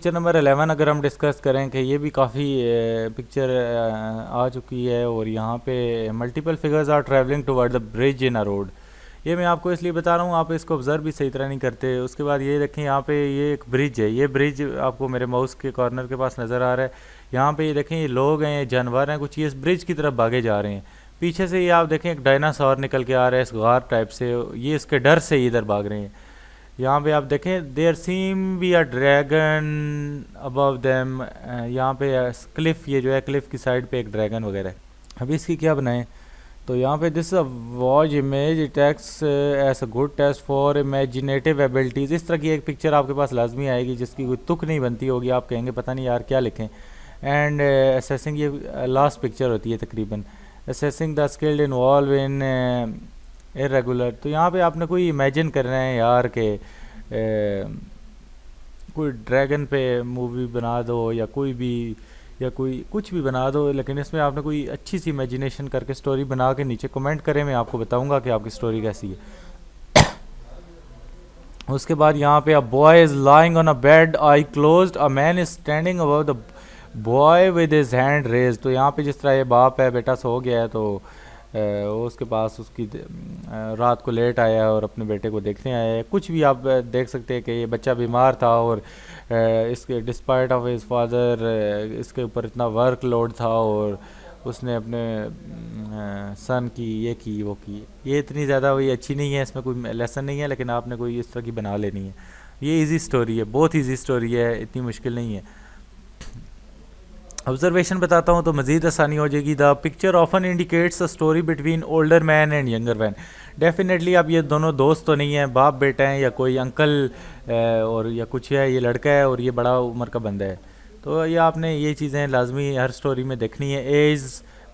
Picture number 11 अगर हम discuss करें कि ये भी काफ़ी पिक्चर आ चुकी है, और यहाँ पे multiple figures are travelling toward the bridge in a road. ये मैं आपको इसलिए बता रहा हूँ, आप इसको ऑब्ज़र्व भी सही तरह नहीं करते। उसके बाद ये देखें, यहाँ पे ये एक ब्रिज है, ये ब्रिज आपको मेरे माउस के कॉर्नर के पास नज़र आ रहा है। यहाँ पे ये देखें, ये लोग हैं, ये जानवर हैं, कुछ ये इस ब्रिज की तरफ भागे जा रहे हैं। पीछे से ये आप देखें एक डायनासोर निकल के आ रहा है इस गार टाइप से, ये इसके डर से ही इधर भाग रहे हैं। यहाँ पे आप देखें, there seem be a dragon above them. यहाँ पे क्लिफ, ये जो है क्लिफ की साइड पे एक ड्रैगन वगैरह है। अभी इसकी क्या बनाएं? तो यहाँ पे this watch image it acts as a good test for imaginative abilities. इस तरह की एक पिक्चर आपके पास लाजमी आएगी जिसकी कोई तुक नहीं बनती होगी, आप कहेंगे पता नहीं यार क्या लिखें। एंड असेसिंग, ये लास्ट पिक्चर होती है तकरीबन। Assessing the skilled involve in irregular. तो यहाँ पे आपने कोई इमेजिन करना है यार के कोई ड्रैगन पे मूवी बना दो, या कोई भी, या कोई कुछ भी बना दो, लेकिन इसमें आपने कोई अच्छी सी इमेजिनेशन करके स्टोरी बना के नीचे कमेंट करें, मैं आपको बताऊंगा कि आपकी स्टोरी कैसी है। उसके बाद यहाँ पे a boy is lying on a bed eye closed, a man is standing above the boy with his hand raise. तो यहाँ पे जिस तरह ये बाप है, बेटा सो गया है, तो वो उसके पास उसकी रात को लेट आया है और अपने बेटे को देखने आया है। कुछ भी आप देख सकते हैं कि ये बच्चा बीमार था, और इसके डिस्पाइट ऑफ हिज फादर इसके ऊपर इतना वर्क लोड था, और उसने अपने सन की ये की वो की। ये इतनी ज़्यादा वही अच्छी नहीं है, इसमें कोई लेसन नहीं है, लेकिन आपने कोई इस तरह की बना लेनी है। ये इजी स्टोरी है, बहुत ईजी स्टोरी है, इतनी मुश्किल नहीं है। ऑब्जर्वेशन बताता हूँ तो मज़ीद आसानी हो जाएगी। The picture often indicates a story between older man and younger man. Definitely अब ये दोनों दोस्त तो नहीं हैं, बाप बेटा हैं, या कोई अंकल और या कुछ है, ये लड़का है और ये बड़ा उम्र का बंदा है। तो ये आपने ये चीज़ें लाजमी हर स्टोरी में देखनी है। एज,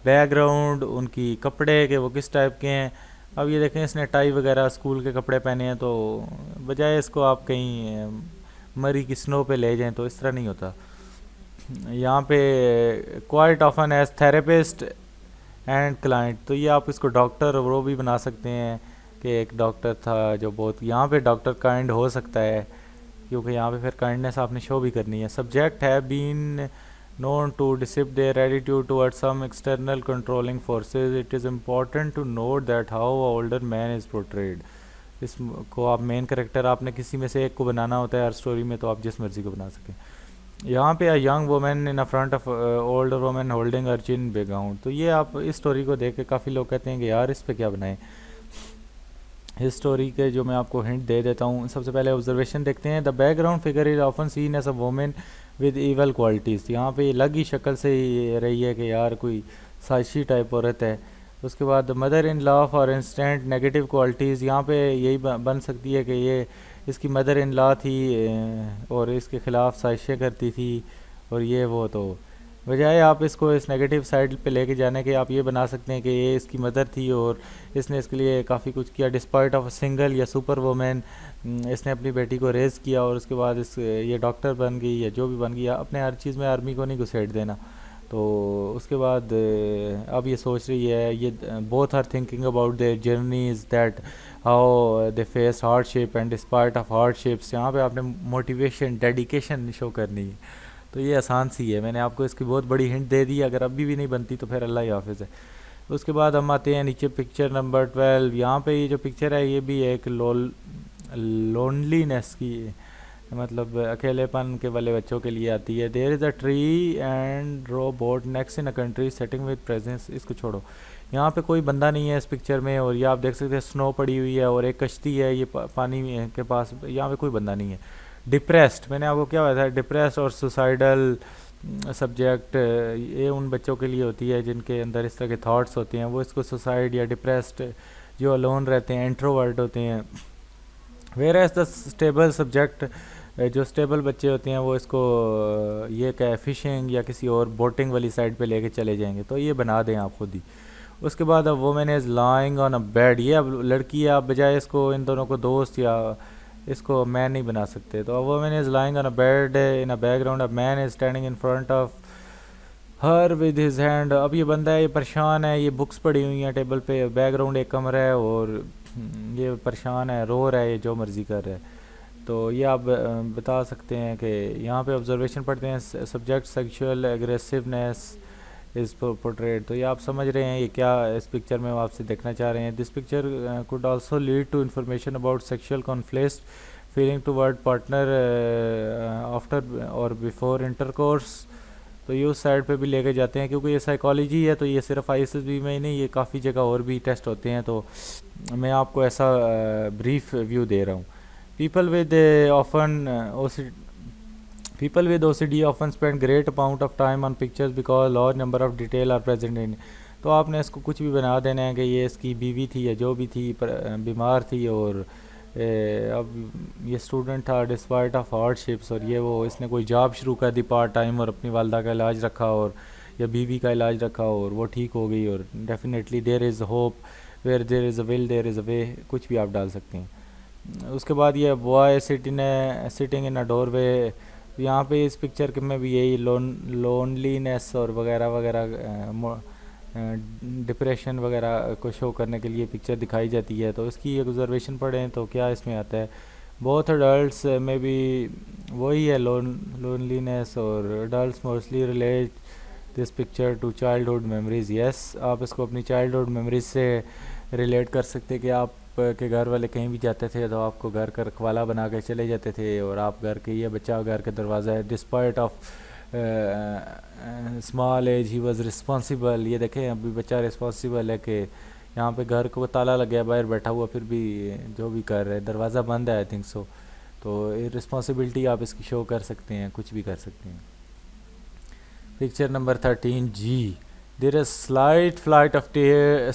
बैकग्राउंड, उनकी कपड़े के वो किस टाइप के हैं। अब ये देखें, इसने टाई वगैरह स्कूल के कपड़े पहने हैं, तो बजाय इसको आप कहीं मरी की स्नो पे ले जाएं तो इस तरह नहीं होता। यहाँ पे quite often as therapist and client, तो ये आप इसको डॉक्टर और वो भी बना सकते हैं कि एक डॉक्टर था जो बहुत, यहाँ पे डॉक्टर काइंड हो सकता है, क्योंकि यहाँ पे फिर काइंडनेस आपने शो भी करनी है। सब्जेक्ट है been known to dissip their attitude towards some external controlling forces. It is important to note that how a older man is portrayed. इसको आप मेन करेक्टर आपने किसी में से एक को बनाना होता है हर स्टोरी में, तो आप जिस मर्जी को बना सकें। यहाँ पे a young women in a front of older women holding her chin background. तो ये आप इस स्टोरी को देख के काफ़ी लोग कहते हैं कि यार इस पे क्या बनाएं। इस स्टोरी के जो मैं आपको हिंट दे देता हूँ, सबसे पहले ऑब्जर्वेशन देखते हैं। The background figure is often seen as a women with evil qualities. यहाँ पे अलग ही शक्ल से रही है कि यार कोई साजिशी टाइप औरत है। उसके बाद mother in law for instant negative qualities, यहाँ पे यही बन सकती है कि ये इसकी मदर इन लॉ थी और इसके ख़िलाफ़ साजिशें करती थी, और ये वो, तो बजाय आप इसको इस नेगेटिव साइड पे लेके जाने के आप ये बना सकते हैं कि ये इसकी मदर थी और इसने इसके लिए काफ़ी कुछ किया। डिस्पाइट ऑफ सिंगल या सुपर वुमेन, इसने अपनी बेटी को रेज़ किया और उसके बाद इस ये डॉक्टर बन गई या जो भी बन गई। अपने हर चीज़ में आर्मी को नहीं घुसेड़ देना। तो उसके बाद अब ये सोच रही है, ये both are thinking about their journeys that how they face hardship and despite of hardships. यहाँ पे आपने मोटिवेशन, डेडिकेशन शो करनी है। तो ये आसान सी है, मैंने आपको इसकी बहुत बड़ी हिंट दे दी। अगर अभी भी नहीं बनती तो फिर अल्लाह ही हाफिज़ है। उसके बाद हम आते हैं नीचे पिक्चर नंबर 12। यहाँ पे ये जो पिक्चर है ये भी एक लोनलीनेस की, मतलब अकेलेपन के वाले बच्चों के लिए आती है। There is a tree and robot next in a country setting with presence. इसको छोड़ो, यहाँ पे कोई बंदा नहीं है इस पिक्चर में, और ये आप देख सकते हैं स्नो पड़ी हुई है और एक कश्ती है ये पानी के पास। यहाँ पे कोई बंदा नहीं है। डिप्रेस्ड, मैंने आपको क्या बताया, डिप्रेस्ड और सुसाइडल सब्जेक्ट ये उन बच्चों के लिए होती है जिनके अंदर इस तरह के थॉट्स होते हैं, वो इसको सुसाइड या डिप्रेस्ड, जो अलोन रहते हैं, इंट्रोवर्ट होते हैं। Whereas the stable subject, जो स्टेबल बच्चे होते हैं वो इसको ये क्या फिशिंग या किसी और बोटिंग वाली साइड पे लेके चले जाएंगे। तो ये बना दें आप खुद ही। उसके बाद अब women is lying on a bed, ये अब लड़की है, आप बजाय इसको इन दोनों को दोस्त या इसको मैन नहीं बना सकते। तो a woman is lying on a bed in a background, a man is standing in front of her with his hand. अब ये बंदा है, ये परेशान है, ये बुक्स पड़ी हुई हैं टेबल पे, बैकग्राउंड एक कमरा है और ये परेशान है, रो रहा है, ये जो मर्ज़ी कर रहा है। तो ये आप बता सकते हैं कि यहाँ पे ऑब्जर्वेशन पढ़ते हैं, सब्जेक्ट सेक्सुअल एग्रेसिवनेस इस पोर्ट्रेट। तो ये आप समझ रहे हैं ये क्या इस पिक्चर में वो आपसे देखना चाह रहे हैं। This picture could also lead to information about sexual conflict feeling toward partner after और बिफोर इंटरकोर्स। तो ये उस साइड पे भी लेके जाते हैं, क्योंकि ये साइकोलॉजी है तो ये सिर्फ आईएसएसबी में ही नहीं, ये काफ़ी जगह और भी टेस्ट होते हैं। तो मैं आपको ऐसा ब्रीफ व्यू दे रहा हूँ। People with often People with OCD often spend great amount of time on pictures because large number of detail are present in। तो आपने इसको कुछ भी बना देना है कि ये इसकी बीवी थी या जो भी थी बीमार थी, और अब ये स्टूडेंट था डिस्पाइट ऑफ हार्डशिप्स, और ये वो इसने कोई जॉब शुरू कर दी पार्ट टाइम और अपनी वालदा का इलाज रखा और या बीवी का इलाज रखा और वो ठीक हो गई, और definitely there is hope where there is a will there is a way, कुछ भी आप डाल सकते हैं। उसके बाद ये boy sitting in a doorway. यहाँ पे इस पिक्चर के में भी यही लोनलीनेस और वगैरह वगैरह डिप्रेशन वगैरह को शो करने के लिए पिक्चर दिखाई जाती है। तो इसकी एक ऑब्जर्वेशन पढ़ें तो क्या इसमें आता है, बोथ अडल्ट्स में भी वही है लोनलीनेस, और adults mostly relate this picture to childhood memories. Yes, आप इसको अपनी चाइल्डहुड मेमोरीज से रिलेट कर सकते हैं कि आप के घर वाले कहीं भी जाते थे तो आपको घर का रखवाला बना के चले जाते थे, और आप घर के, ये बच्चा घर के दरवाज़ा है, despite of small age he was responsible. ये देखें अभी बच्चा रिस्पॉन्सिबल है कि यहाँ पे घर को ताला लग गया, बाहर बैठा हुआ, फिर भी जो भी कर रहे हैं, दरवाज़ा बंद है आई थिंक सो। तो ये रिस्पॉन्सिबिलिटी आप इसकी शो कर सकते हैं, कुछ भी कर सकते हैं। Picture number 13 G. There is slight flight of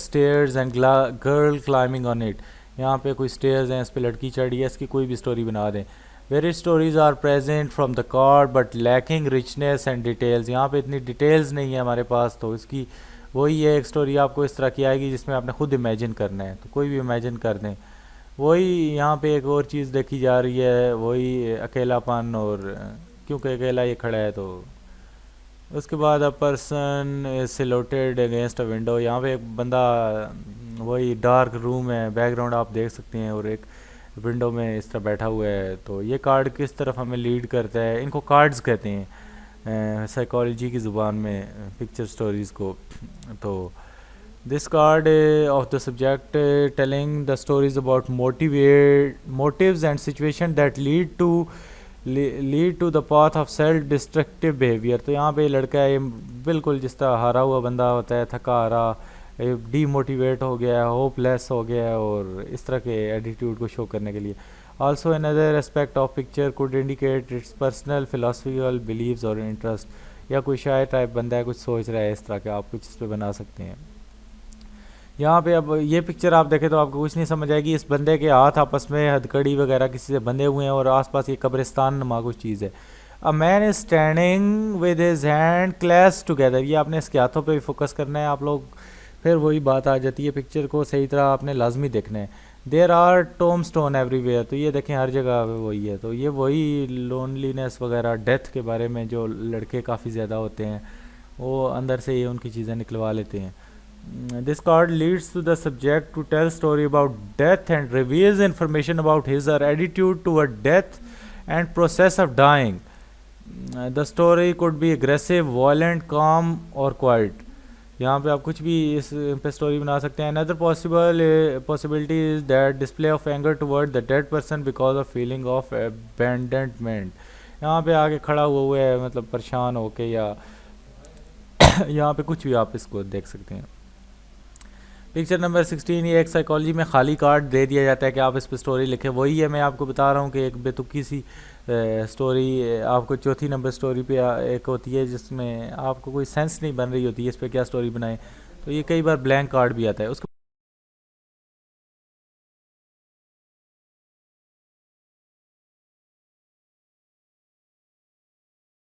stairs and girl climbing on it। यहाँ पे कोई stairs हैं, इस पे लड़की चढ़ी है, इसकी कोई भी स्टोरी बना दें। Various stories are present from the card but lacking richness and details। यहाँ पे इतनी डिटेल्स नहीं है हमारे पास, तो इसकी वही है, एक स्टोरी आपको इस तरह की आएगी जिसमें आपने खुद इमेजिन करना है, तो कोई भी इमेजिन कर दें। वही यहाँ पे एक और चीज़ देखी जा रही है, वही अकेलापन, और क्योंकि अकेला ये खड़ा है। तो उसके बाद a person silhouetted against a window. यहाँ पे एक बंदा, वही डार्क रूम है, बैकग्राउंड आप देख सकते हैं, और एक विंडो में इस तरह बैठा हुआ है। तो ये कार्ड किस तरफ हमें लीड करता है, इनको कार्ड्स कहते हैं साइकोलॉजी की ज़ुबान में, पिक्चर स्टोरीज़ को। तो this card of the subject telling the stories about motives and situation that lead to the path of self destructive behaviour. तो यहाँ पे लड़का है, बिल्कुल जिस तरह हारा हुआ बंदा होता है, थका हारा, डीमोटिवेट हो गया है, होपलेस हो गया है, और इस तरह के एटीट्यूड को शो करने के लिए। Also another aspect of picture could indicate its personal philosophical believes और इंटरेस्ट, या कोई शायर टाइप बंदा है, कुछ सोच रहा है इस तरह के, आप कुछ इस पर बना सकते हैं। यहाँ पे अब ये पिक्चर आप देखें तो आपको कुछ नहीं समझ आएगी। इस बंदे के हाथ आपस में हथकड़ी वगैरह किसी से बंधे हुए हैं, और आसपास ये कब्रिस्तान नुमा कुछ चीज़ है। A man is standing with his hand clasped together. ये आपने इसके हाथों पे भी फोकस करना है आप लोग, फिर वही बात आ जाती है, पिक्चर को सही तरह आपने लाजमी देखना है। There are tomb stone everywhere. तो ये देखें हर जगह वही है। तो ये वही लोनलीनेस वगैरह, डेथ के बारे में, जो लड़के काफ़ी ज़्यादा होते हैं वो अंदर से ये उनकी चीज़ें निकलवा लेते हैं। This card leads to the subject to tell story about death and reveals information about his or her attitude toward death and process of dying. The story could be aggressive, violent, calm or quiet. यहाँ पे आप कुछ भी इस पे story बना सकते हैं। Another possibility is that display of anger toward the dead person because of feeling of abandonment। यहाँ पे आके खड़ा हुआ है, मतलब परेशान होके, या यहाँ पे कुछ भी आप इसको देख सकते हैं। पिक्चर नंबर 16, ये एक साइकोलॉजी में खाली कार्ड दे दिया जाता है कि आप इस पर स्टोरी लिखें। वही है, मैं आपको बता रहा हूँ कि एक बेतुकी सी स्टोरी आपको चौथी नंबर स्टोरी पे एक होती है जिसमें आपको कोई सेंस नहीं बन रही होती है इस पर क्या स्टोरी बनाएं, तो ये कई बार ब्लैंक कार्ड भी आता है। उसके